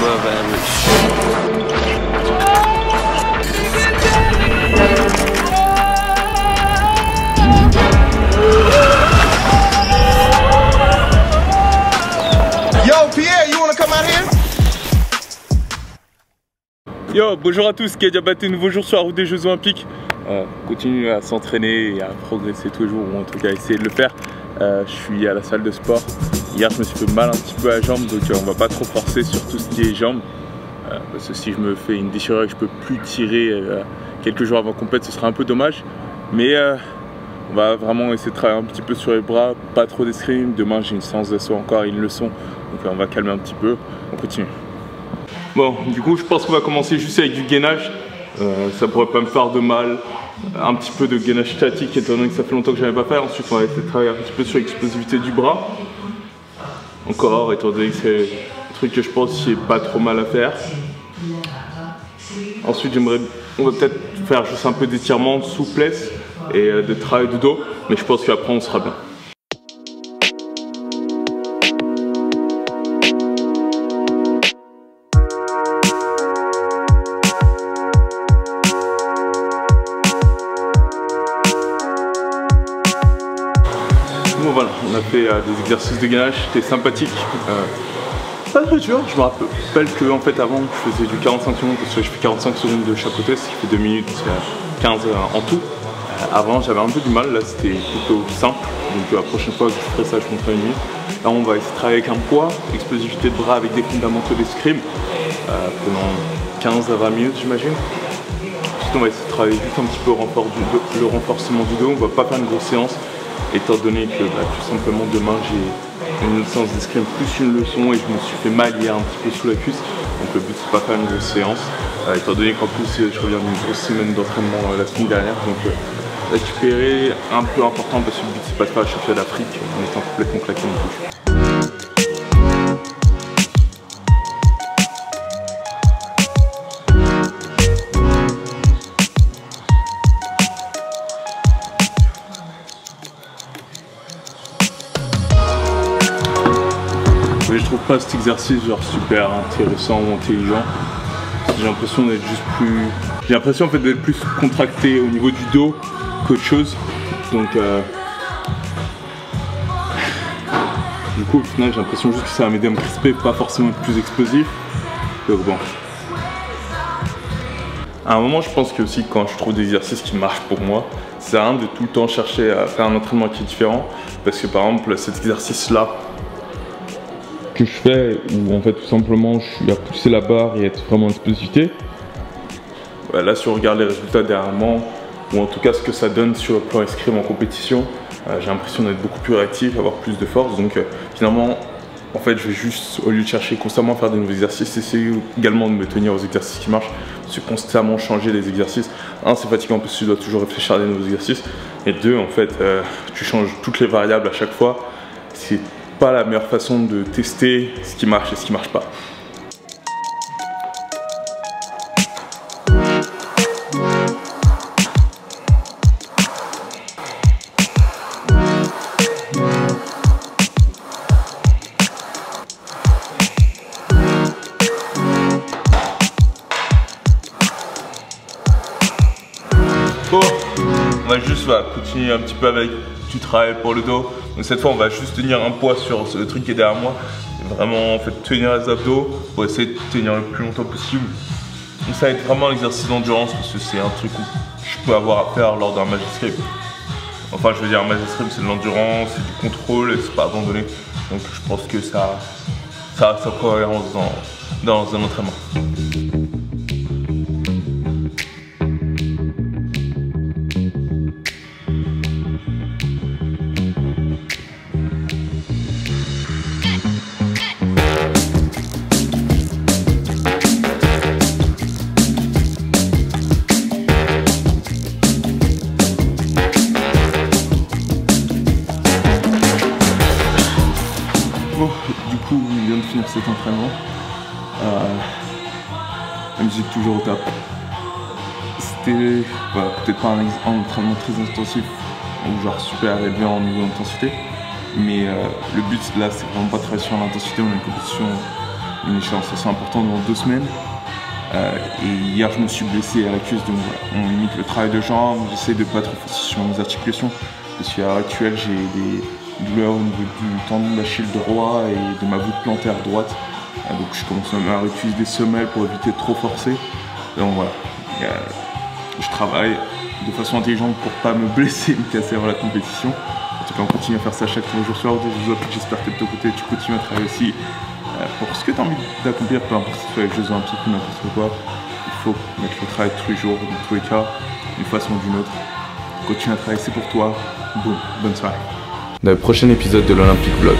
above average. Yo, Pierre, you wanna come out here? Yo, bonjour à tous, qui a déjà battu un nouveau jour sur la route des Jeux Olympiques. Continue à s'entraîner et à progresser tous les jours, ou en tout cas essayer de le faire. Je suis à la salle de sport. Hier je me suis fait mal un petit peu à la jambe, donc on va pas trop forcer sur tout ce qui est jambes. Parce que si je me fais une déchirure et que je peux plus tirer quelques jours avant compète, ce serait un peu dommage. Mais on va vraiment essayer de travailler un petit peu sur les bras, pas trop d'escrime. Demain j'ai une séance d'assaut encore et une leçon, donc on va calmer un petit peu. On continue. Bon, du coup je pense qu'on va commencer juste avec du gainage. Ça pourrait pas me faire de mal. Un petit peu de gainage statique étant donné que ça fait longtemps que je n'avais pas fait. Ensuite on va essayer de travailler un petit peu sur l'explosivité du bras. Encore étant donné que c'est un truc que je pense qui est pas trop mal à faire. Ensuite on va peut-être faire juste un peu d'étirement, de souplesse et de travail de dos. Mais je pense qu'après on sera bien. Bon voilà, on a fait des exercices de gainage, c'était sympathique. Pas très dur, je me rappelle que en fait avant je faisais du 45 secondes parce que je fais 45 secondes de chaque côté, ce qui fait 2 minutes, 15 en tout. Avant j'avais un peu du mal, là c'était plutôt simple, donc la prochaine fois que je ferai ça je monterai une minute. Là on va essayer de travailler avec un poids, explosivité de bras avec des fondamentaux d'escrime pendant 15 à 20 minutes j'imagine. Ensuite on va essayer de travailler juste un petit peu le renforcement du dos, on va pas faire une grosse séance. Étant donné que tout simplement demain j'ai une autre séance d'escrime plus une leçon et je me suis fait mal hier un petit peu sous la cuisse. Donc le but c'est pas faire une grosse séance. Étant donné qu'en plus je reviens d'une grosse semaine d'entraînement la semaine dernière. Donc récupérer un peu important parce que le but c'est pas de faire le championnat d'Afrique en étant complètement claqué non plus. Mais je trouve pas cet exercice genre super intéressant ou intelligent. J'ai l'impression d'être juste plus... J'ai l'impression en fait d'être plus contracté au niveau du dos qu'autre chose. Donc du coup au final j'ai l'impression juste que ça va m'aider à me crisper, pas forcément être plus explosif. Donc bon. À un moment je pense que aussi quand je trouve des exercices qui marchent pour moi, c'est un de tout le temps chercher à faire un entraînement qui est différent. Parce que par exemple cet exercice là que je fais où en fait tout simplement je suis à pousser la barre et être vraiment en explosivité. Là si on regarde les résultats dernièrement ou en tout cas ce que ça donne sur le plan escrime en compétition, j'ai l'impression d'être beaucoup plus réactif, avoir plus de force. Donc finalement en fait je vais juste au lieu de chercher constamment à faire des nouveaux exercices, essayer également de me tenir aux exercices qui marchent, c'est constamment changer les exercices. Un, c'est fatigant parce que tu dois toujours réfléchir à des nouveaux exercices, et deux en fait tu changes toutes les variables à chaque fois. C'est pas la meilleure façon de tester ce qui marche et ce qui marche pas. Bon, on va juste continuer un petit peu avec du travail pour le dos. Donc cette fois on va juste tenir un poids sur le truc qui est derrière moi. Et vraiment en fait tenir les abdos pour essayer de tenir le plus longtemps possible. Donc ça va être vraiment un exercice d'endurance parce que c'est un truc où je peux avoir à faire lors d'un match d'escrime. Enfin je veux dire un match d'escrime c'est de l'endurance, c'est du contrôle et c'est pas abandonné. Donc je pense que ça a sa cohérence dans un entraînement. Bon, du coup, on vient de finir cet entraînement. La musique toujours au top. C'était peut-être pas un entraînement très intensif, ou genre super élevé en niveau d'intensité, mais le but là c'est vraiment pas de travailler sur l'intensité. On a une compétition une échéance assez importante dans 2 semaines. Et hier je me suis blessé à la cuisse, donc voilà, on limite le travail de jambes, j'essaie de pas trop forcer sur mes articulations, parce qu'à l'heure actuelle j'ai des douleurs au niveau du tendon d'Achille droit et de ma voûte plantaire droite. Donc je commence à utiliser des semelles pour éviter de trop forcer. Donc voilà, je travaille de façon intelligente pour pas me blesser et me casser avant la compétition. En tout cas on continue à faire ça chaque jour sur les Jeux. J'espère que de ton côté tu continues à travailler aussi pour ce que tu as envie d'accomplir, peu importe si ce soit les Jeux Olympiques ou n'importe quoi. Il faut mettre le travail tous les jours, dans tous les cas, d'une façon ou d'une autre. Continue à travailler, c'est pour toi. Boum, bonne soirée. Dans le prochain épisode de l'Olympic Vlog.